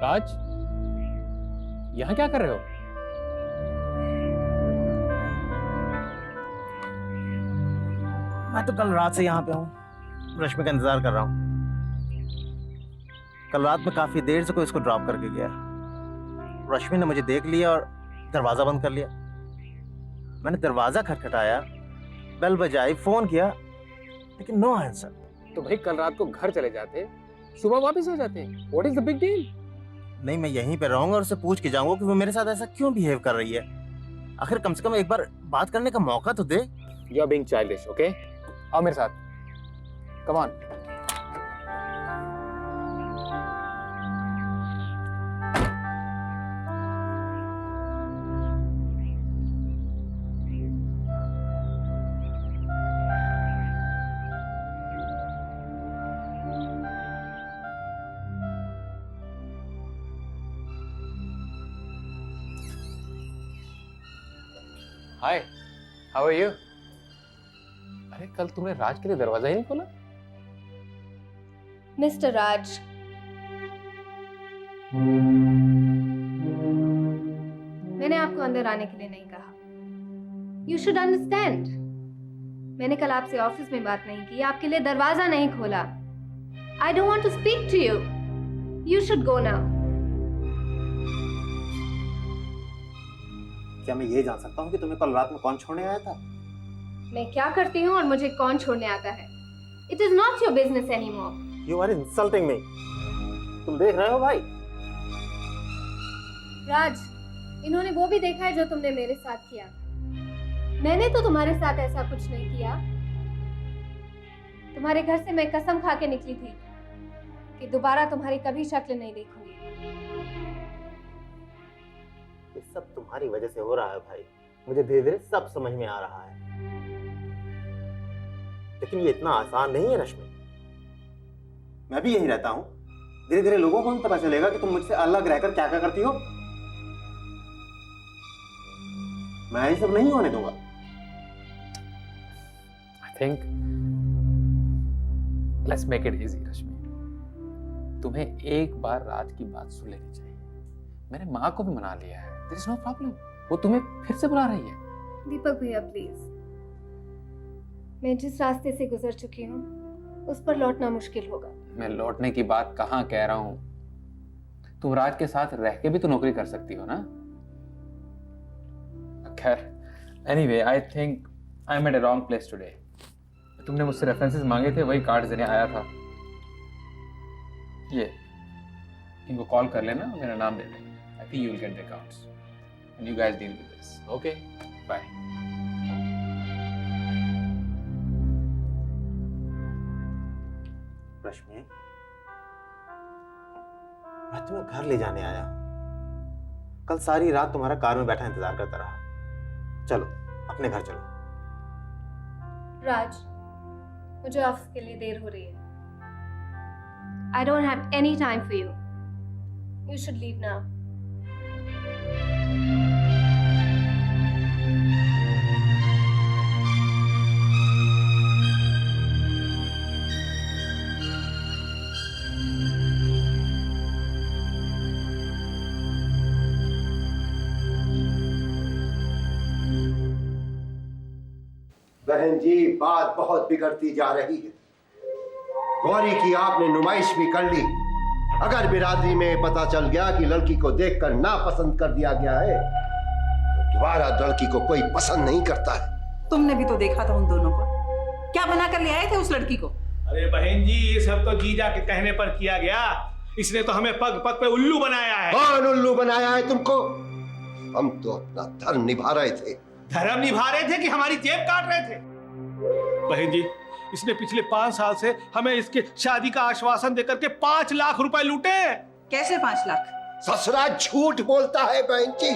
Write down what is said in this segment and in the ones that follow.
राज, यहाँ क्या कर रहे हो? मैं तो कल रात से यहाँ पे हूँ, रश्मि का इंतजार कर रहा हूँ। कल रात में काफी देर से कोई इसको ड्रॉप करके गया। रश्मि ने मुझे देख लिया और दरवाजा बंद कर लिया। मैंने दरवाजा खटखटाया, बेल बजाई, फोन किया, लेकिन नो आंसर। तो भाई कल रात को घर चले जाते, सुबह वापस आ जाते। What is the big deal? नहीं, मैं यहीं पे रहूंगा और उससे पूछ के जाऊंगा कि वो मेरे साथ ऐसा क्यों बिहेव कर रही है। आखिर कम से कम एक बार बात करने का मौका तो दे। You are being childish, okay? आओ मेरे साथ, come on. Hi, how are you? अरे कल तुमने राज के लिए दरवाजा ही नहीं खोला? मिस्टर राज, मैंने आपको अंदर आने के लिए नहीं कहा। You should understand. मैंने कल आपसे ऑफिस में बात नहीं की, आपके लिए दरवाजा नहीं खोला। I don't want to speak to you. You should go now. क्या मैं ये जान सकता हूँ कि तुम्हें कल रात में कौन छोड़ने आया था? मैं क्या करती हूँ और मुझे कौन छोड़ने आता है, it is not your business anymore. You are insulting me. तुम देख रहे हो भाई? राज, इन्होंने वो भी देखा है जो तुमने मेरे साथ किया। मैंने तो तुम्हारे साथ ऐसा कुछ नहीं किया। तुम्हारे घर से मैं कसम खा के निकली थी कि दोबारा तुम्हारी कभी शक्ल नहीं देखूंगी। ये सब तुम्हारी वजह से हो रहा है भाई। मुझे धीरे धीरे सब समझ में आ रहा है, लेकिन ये इतना आसान नहीं है रश्मि। मैं भी यही रहता हूँ। धीरे धीरे लोगों को भी पता चलेगा कि तुम मुझसे अलग रहकर क्या क्या करती हो। मैं ये सब नहीं होने दूंगा। I think let's make it easy Rashmi. तुम्हें एक बार राज की बात सुन लेनी चाहिए। मैंने माँ को भी मना लिया है, देयर इज नो प्रॉब्लम। वो तुम्हें फिर से बुला रही है। दीपक भैया प्लीज, मैं जिस रास्ते से गुजर चुकी हूँ उस पर लौटना मुश्किल होगा। मैं लौटने की बात कहाँ कह रहा हूँ। तुम राज के साथ रह के भी तो नौकरी कर सकती हो ना। खैर, anyway I think I am at a wrong place today. तुमने मुझसे रेफरेंसेस मांगे थे, वही कार्ड देने आया था। ये इनको कॉल कर लेना, मेरा नाम दे देना। I think you will get the accounts and you guys deal with this, okay? Bye. Rashmi, मैं तुम्हें घर ले जाने आया हूं। कल सारी रात तुम्हारा कार में बैठा इंतजार करता रहा। चलो अपने घर चलो। राज, मुझे ऑफिस के लिए देर हो रही है। I don't have any time for you. You should leave now. बहन जी, बात बहुत बिगड़ती जा रही है। गौरी की आपने नुमाइश भी कर ली। अगर बिरादरी में पता चल गया कि लड़की को देखकर नापसंद कर दिया गया है तो दोबारा लड़की को कोई पसंद नहीं करता है। तुमने भी तो देखा था उन दोनों को, क्या बना कर ले आए थे उस लड़की को। अरे बहन जी, ये सब तो जीजा के कहने पर किया गया। इसने तो हमें पग पग पे उल्लू बनाया है। कौन उल्लू बनाया है तुमको? हम तो अपना धर्म निभा रहे थे। धर्म निभा रहे थे कि हमारी जेब काट रहे थे? बहन जी, इसने पिछले 5 साल से हमें इसके शादी का आश्वासन देकर के 5 लाख रुपए लूटे। कैसे 5 लाख? ससुरा झूठ बोलता है बहन जी।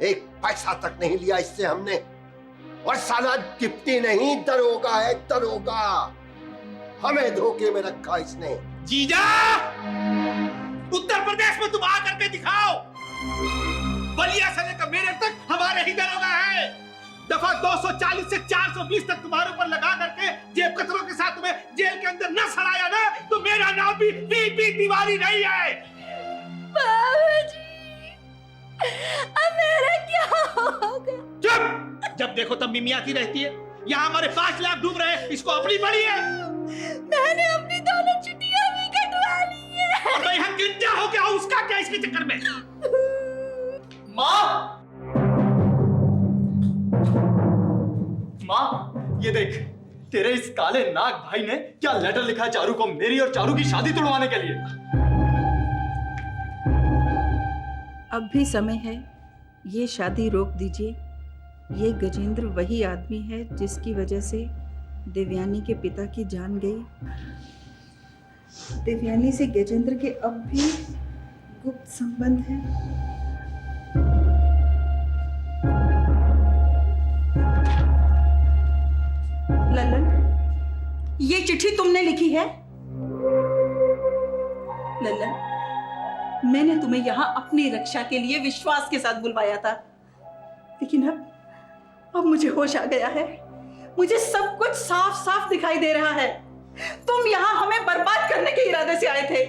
1 पैसा तक नहीं लिया इससे हमने। और साला डिप्टी नहीं, दरोगा है, दरोगा। हमें धोखे में रखा इसने। जीजा, उत्तर प्रदेश में तुम आकर के दिखाओ। बलिया से लेकर मेरठ तक हमारे ही दरोगा है। दफा 240 से 420 तक तुम्हारे ऊपर लगा करके जेब कतरों के साथ तुम्हें जेल के अंदर न सड़ाया ना, तो मेरा नाम भी पी तिवारी नहीं है। बाबा जी, अब मेरा क्या होगा? चुप! जब देखो तब मिमी आती रहती है। यहाँ हमारे 5 लाख डूब रहे हैं, इसको अपनी पड़ी है। मैंने अपनी दोनों छुट्टियां भी कटवा ली है। और मैं यहाँ गिरता हो गया हूँ, उसका क्या इसके चक्कर में? माँ, माँ, ये देख, तेरे इस काले नाग भाई ने क्या लेटर लिखा है चारू को, मेरी और चारू की शादी तुड़वाने के लिए। अब भी समय है, ये शादी रोक दीजिए। ये गजेंद्र वही आदमी है जिसकी वजह से देवयानी के पिता की जान गई। देवयानी से गजेंद्र के अब भी गुप्त संबंध है। ललन, ये चिट्ठी तुमने लिखी है? ललन, मैंने तुम्हें यहाँ अपनी रक्षा के लिए विश्वास के साथ बुलवाया था, लेकिन अब मुझे होश आ गया है। मुझे सब कुछ साफ साफ दिखाई दे रहा है। तुम यहाँ हमें बर्बाद करने के इरादे से आए थे।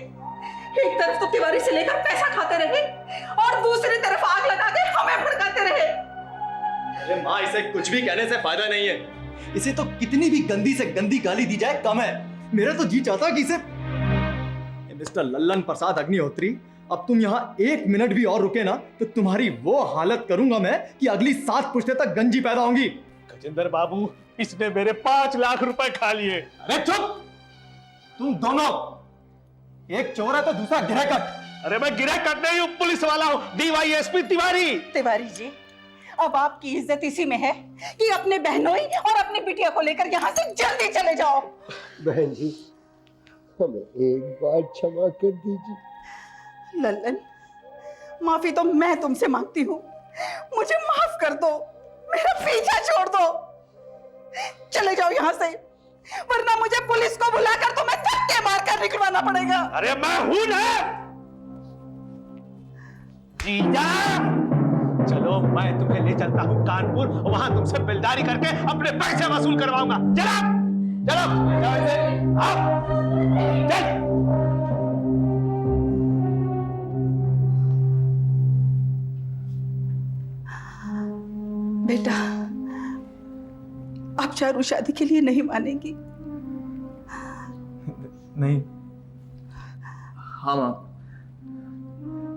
एक तरफ तो तिवारी से लेकर पैसा खाते रहे और दूसरी तरफ आग लगा के हमें भड़काते रहे। अरे माँ, इसे कुछ भी कहने से फायदा नहीं है। इसे तो कितनी भी गंदी से गंदी गाली दी जाए कम है। मेरा तो जी चाहता कि इसे। मिस्टर लल्लन प्रसाद अग्निहोत्री, अब तुम यहाँ 1 मिनट भी और रुके ना तो तुम्हारी वो हालत करूंगा मैं कि अगली 7 पुश्ते तक गंजी पैदा होंगी। गजेंद्र बाबू, इसने मेरे 5 लाख रुपए खा लिए। अरे चुप! तुम दोनों, एक चोर है तो दूसरा गिरह कट। अरे मैं गिरह कट नहीं हूँ, पुलिस वाला हूँ, डीवाईएसपी तिवारी। तिवारी जी, अब आपकी इज्जत इसी में है कि अपने बहनोई और अपनी बिटिया को लेकर यहाँ से जल्दी चले जाओ। बहन जी, हमें एक बार क्षमा कर दीजिए। लल्लन, माफी तो मैं तुमसे मांगती हूँ। मुझे माफ कर दो, मेरा पीछा छोड़ दो। चले जाओ यहाँ से, वरना मुझे पुलिस को बुलाकर तुम्हें धक्के मारकर निकलवाना पड़ेगा। अरे मैं हूं ना। जीजा, चलो मैं तुम्हें ले चलता हूँ कानपुर, वहां तुमसे बिलदारी करके अपने पैसे वसूल करवाऊंगा। चलो चलो चल। बेटा, आप चारू शादी के लिए नहीं मानेंगी? नहीं। हाँ माँ,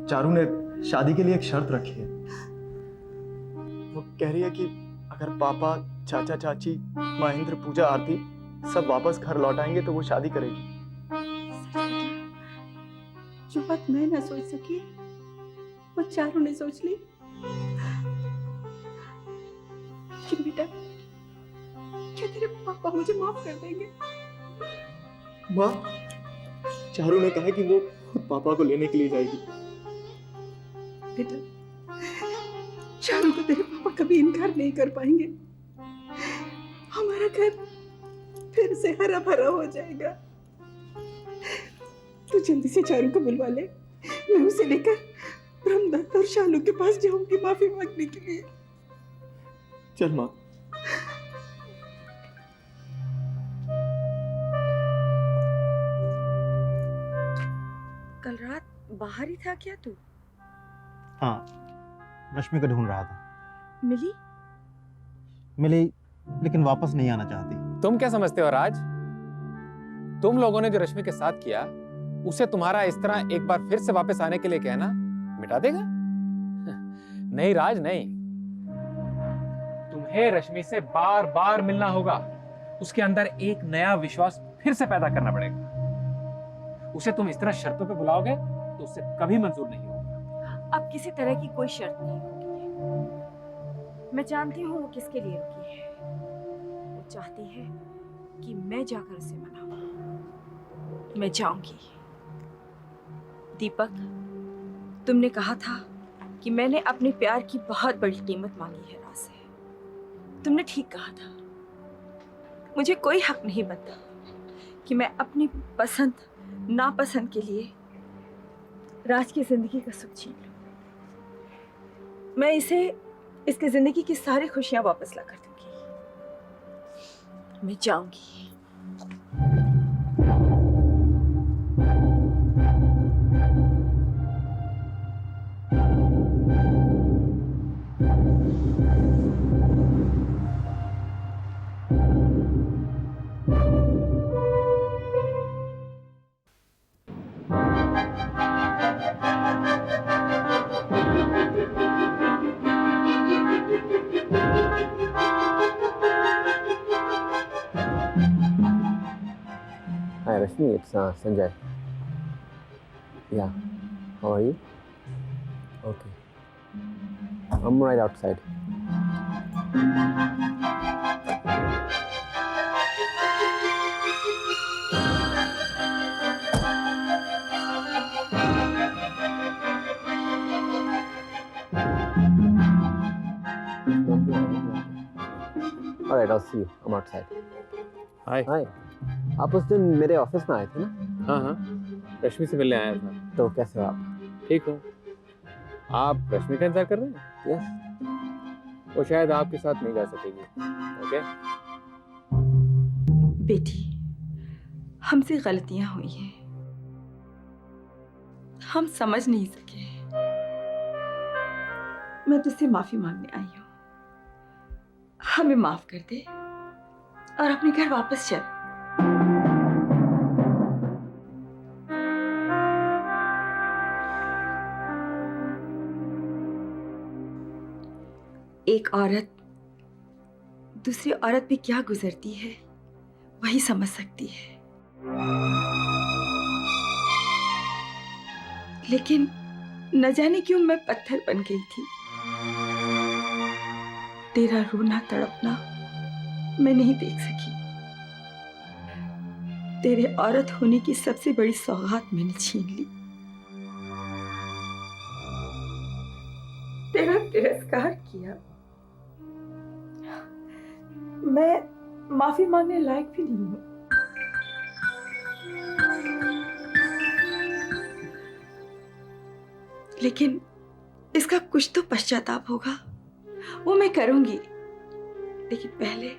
चारू ने शादी के लिए एक शर्त रखी है। वो कह रही है कि अगर पापा, चाचा चाची, महेंद्र, पूजा, आरती सब वापस घर लौट आएंगे तो वो शादी करेगी। जो बात मैं ना सोच सकी वो चारू ने सोच ली। लेकिन बेटा, क्या तेरे पापा मुझे माफ कर देंगे? माँ, चारू ने कहा कि वो खुद पापा को लेने के लिए जाएगी। बेटा, चारू को तेरे पापा कभी इनकार नहीं कर पाएंगे। हमारा घर फिर से हरा भरा हो जाएगा। तू जल्दी से चारू को बुलवा ले, मैं उसे लेकर ब्रह्मदत्त और शालू के पास जाऊंगी माफी मांगने के लिए। चल माँ। कल रात बाहर ही था क्या तू? हाँ, रश्मि को ढूंढ रहा था। मिली? मिली, लेकिन वापस नहीं आना चाहती। तुम क्या समझते हो राज? तुम लोगों ने जो रश्मि के साथ किया, उसे तुम्हारा इस तरह एक बार फिर से वापस आने के लिए कहना मिटा देगा? नहीं राज, नहीं। तुम्हें रश्मि से बार बार मिलना होगा। उसके अंदर एक नया विश्वास फिर से पैदा करना पड़ेगा। उसे तुम इस तरह शर्तों पे बुलाओगे तो उसे कभी मंजूर नहीं होगा। अब किसी तरह की कोई शर्त नहीं होगी। मैं जानती हूँ वो किसके लिए रुकी है। वो चाहती है कि मैं जाकर उसे मनाऊं। मैं जाऊंगी। दीपक, तुमने कहा था कि मैंने अपने प्यार की बहुत बड़ी कीमत मांगी है राज से। तुमने ठीक कहा था। मुझे कोई हक नहीं बनता कि मैं अपनी पसंद नापसंद के लिए राज की जिंदगी का सुख छीन लूं। मैं इसे, इसकी जिंदगी की सारी खुशियां वापस ला कर दूंगी। मैं जाऊंगी। Hi, Rashmi, it's Sanjay. Yeah, how are you? Okay. I'm right outside. Alright, I'll see you. I'm outside. Hi. Hi. आप उस दिन मेरे ऑफिस में आए थे ना? हाँ हाँ, रश्मि से मिलने आया था। तो कैसे हो आप? ठीक हो? आप रश्मि का इंतजार कर रहे हैं? यस। वो शायद आपके साथ नहीं जा सकेगी। ओके? बेटी, हमसे गलतियां हुई हैं, हम समझ नहीं सके। मैं तुझसे माफी मांगने आई हूँ। हमें माफ कर दे और अपने घर वापस चल। एक औरत दूसरी औरत पे क्या गुजरती है वही समझ सकती है, लेकिन न जाने क्यों मैं पत्थर बन गई थी। तेरा रोना तड़पना मैं नहीं देख सकी। तेरे औरत होने की सबसे बड़ी सौगात मैंने छीन ली। तेरा तिरस्कार किया। मैं माफी मांगने लायक भी नहीं हूं। लेकिन इसका कुछ तो पश्चाताप होगा, वो मैं करूंगी। लेकिन पहले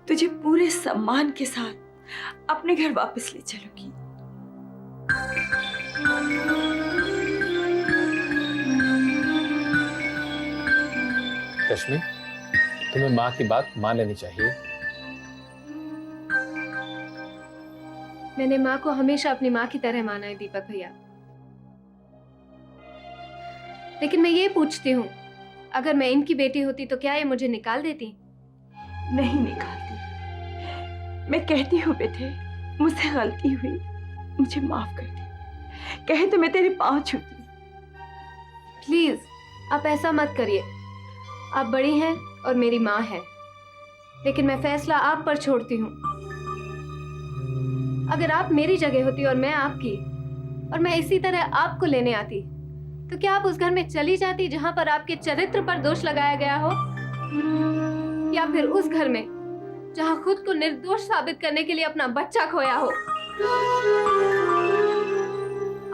तुझे पूरे सम्मान के साथ अपने घर वापस ले चलूंगी। रश्मि, तुम्हें माँ की बात मान लेनी चाहिए। मैंने माँ को हमेशा अपनी माँ की तरह माना है दीपक भैया। लेकिन मैं ये पूछती हूँ, अगर मैं इनकी बेटी होती तो क्या ये मुझे निकाल देती? नहीं निकालती। मैं कहती हूँ बेटे, मुझसे गलती हुई, मुझे माफ कर दे। कहे तो मैं तेरे पाँव छूती। प्लीज आप ऐसा मत करिए। आप बड़ी हैं और मेरी माँ है, लेकिन मैं फैसला आप पर छोड़ती हूँ। अगर आप मेरी जगह होती और मैं आपकी, और मैं इसी तरह आपको लेने आती, तो क्या आप उस घर में चली जाती जहां पर आपके चरित्र पर दोष लगाया गया हो, या फिर उस घर में जहां खुद को निर्दोष साबित करने के लिए अपना बच्चा खोया हो?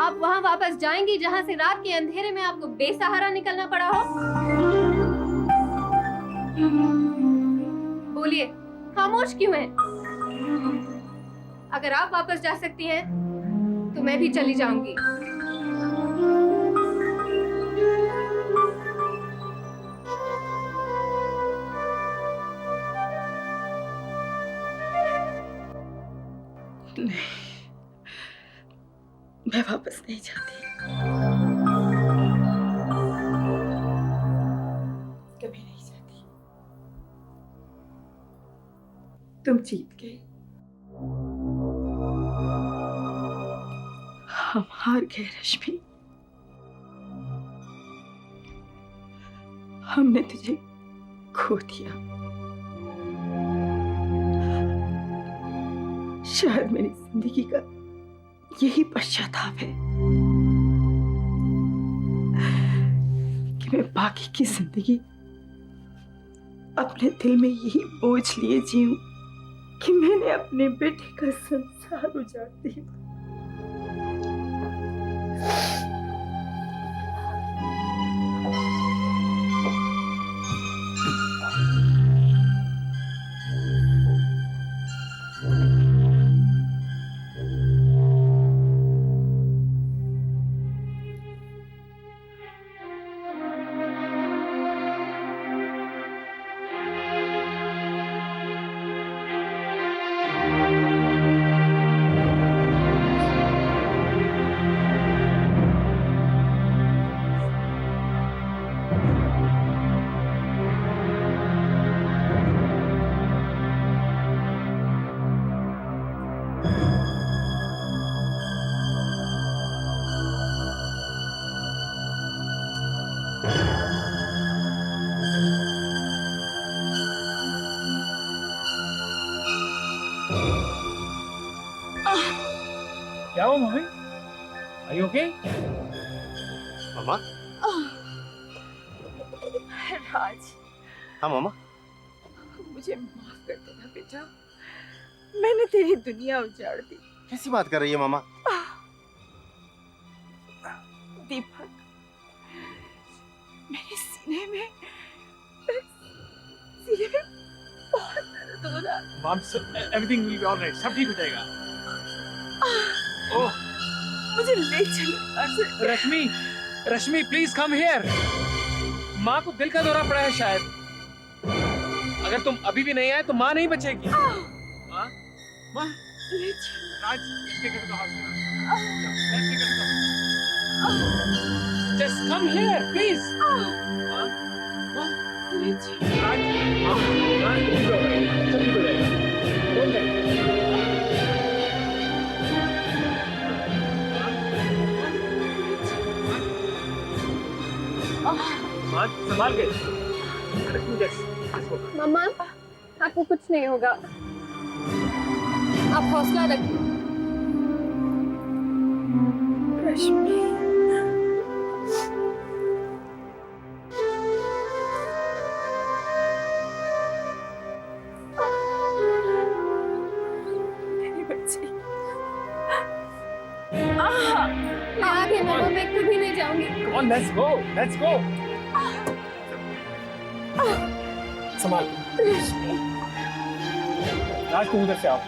आप वहां वापस जाएंगी जहां से रात के अंधेरे में आपको बेसहारा निकलना पड़ा हो? बोलिए, खामोश क्यों हैं? अगर आप वापस जा सकती हैं, तो मैं भी चली जाऊंगी। नहीं, मैं वापस नहीं जाती। कभी नहीं जाती। तुम जीत गए, हम हार गए रश्मि। हमने तुझे खो दिया। शायद मेरी जिंदगी का यही पश्चाताप है कि मैं बाकी की जिंदगी अपने दिल में यही बोझ लिए जीऊं कि मैंने अपने बेटे का संसार उजाड़ दिया। मम्मी? Are you okay? मामा। राज, हाँ मामा। मुझे माफ कर देना बेटा, मैंने तेरी दुनिया उजाड़ दी। कैसी बात कर रही है मामा? दीपक, मेरे सीने में बहुत दर्द हो रहा है। Mom, everything will be all right. सब ठीक हो जाएगा। ओह, मुझे ले चलो। रश्मि, रश्मि, please come here. माँ को दिल का दौरा पड़ा है शायद। अगर तुम अभी भी नहीं आए तो माँ नहीं बचेगी। माँ, माँ, ले चलो। राज, let's take her to the hospital. Let's take her to the hospital. Just come here, please. माँ, माँ, ले चलो। राज, माँ, माँ, ठीक हो जाएगा, सब ठीक हो जाएगा। Don't worry. माँ, संभाल के। रश्मि, just go. मम्मा, आपको कुछ नहीं होगा। आप हौसला रखिए। रश्मि, मेरी बच्ची। मैं आ गई मम्मा, मैं कभी नहीं जाऊंगी। Come on, let's go. Let's go. संभाल। रश्मि, राज, तुम उधर से आओ।